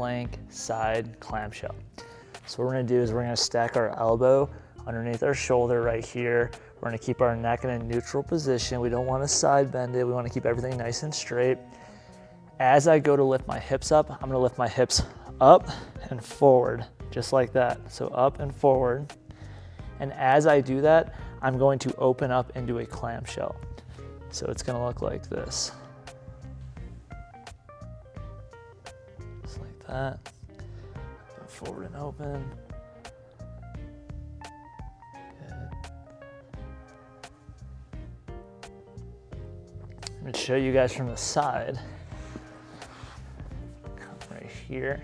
plank side clamshell. So what we're gonna do is we're gonna stack our elbow underneath our shoulder right here. We're gonna keep our neck in a neutral position. We don't wanna side bend it. We wanna keep everything nice and straight. As I go to lift my hips up, I'm gonna lift my hips up and forward, just like that. So up and forward. And as I do that, I'm going to open up into a clamshell. So it's gonna look like this. Just like that. Forward and open. Good. I'm gonna show you guys from the side. Come right here.